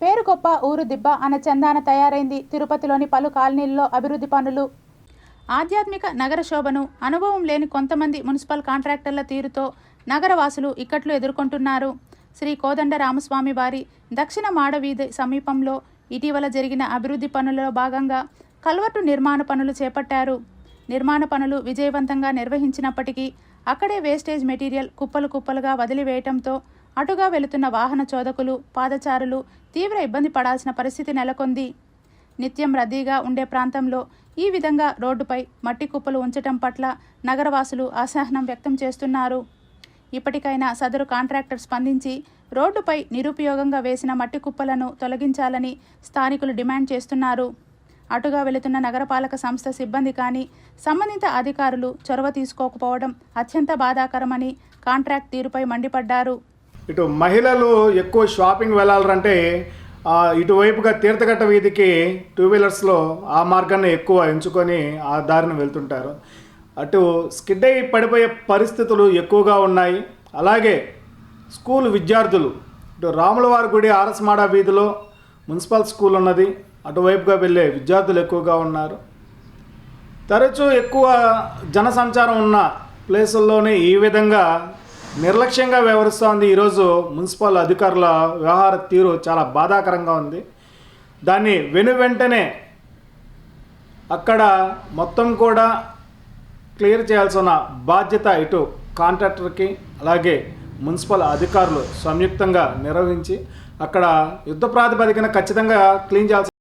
పేరు గొప్ప ఊరు దిబ్బ అనే చందాన తయారైంది తిరుపతిలోని పలు కాలనీల్లో అభివృద్ధి పనులు. ఆధ్యాత్మిక నగర శోభను అనుభవం లేని కొంతమంది మున్సిపల్ కాంట్రాక్టర్ల తీరుతో నగరవాసులు ఇక్కట్లు ఎదుర్కొంటున్నారు. శ్రీ కోదండ రామస్వామి వారి దక్షిణ మాడవీధి సమీపంలో ఇటీవల జరిగిన అభివృద్ధి పనులలో భాగంగా కల్వర్టు నిర్మాణ పనులు చేపట్టారు. నిర్మాణ పనులు విజయవంతంగా నిర్వహించినప్పటికీ అక్కడే వేస్టేజ్ మెటీరియల్ కుప్పలు కుప్పలుగా వదిలివేయటంతో అటుగా వెళుతున్న వాహన చోదకులు, పాదచారులు తీవ్ర ఇబ్బంది పడాల్సిన పరిస్థితి నెలకొంది. నిత్యం రద్దీగా ఉండే ప్రాంతంలో ఈ విధంగా రోడ్డుపై మట్టి కుప్పలు ఉంచటం పట్ల నగరవాసులు అసహనం వ్యక్తం చేస్తున్నారు. ఇప్పటికైనా సదరు కాంట్రాక్టర్ స్పందించి రోడ్డుపై నిరుపయోగంగా వేసిన మట్టి కుప్పలను తొలగించాలని స్థానికులు డిమాండ్ చేస్తున్నారు. అటుగా వెళుతున్న నగరపాలక సంస్థ సిబ్బంది కానీ సంబంధిత అధికారులు చొరవ తీసుకోకపోవడం అత్యంత బాధాకరమని కాంట్రాక్ట్ తీరుపై మండిపడ్డారు. ఇటు మహిళలు ఎక్కువ షాపింగ్ వెళ్ళాలంటే ఇటువైపుగా తీర్థఘట్ట వీధికి 2 వీలర్స్లో ఆ మార్గాన్ని ఎక్కువ ఎంచుకొని ఆ దారిని వెళ్తుంటారు. అటు స్కిడ్ అయి పడిపోయే పరిస్థితులు ఎక్కువగా ఉన్నాయి. అలాగే స్కూల్ విద్యార్థులు ఇటు రాములవారి గుడి ఆర్ఎస్ మాడ వీధిలో మున్సిపల్ స్కూల్ ఉన్నది, అటువైపుగా వెళ్ళే విద్యార్థులు ఎక్కువగా ఉన్నారు. తరచూ ఎక్కువ జనసంచారం ఉన్న ప్లేసుల్లోనే ఈ విధంగా నిర్లక్ష్యంగా వ్యవహరిస్తోంది. ఈరోజు మున్సిపల్ అధికారుల వ్యవహార తీరు చాలా బాధాకరంగా ఉంది. దాన్ని వెంటనే అక్కడ మొత్తం కూడా క్లియర్ చేయాల్సిన బాధ్యత ఇటు కాంట్రాక్టర్కి అలాగే మున్సిపల్ అధికారులు సంయుక్తంగా నిర్వహించి అక్కడ యుద్ధ ప్రాతిపదికన ఖచ్చితంగా క్లీన్ చేయాల్సిన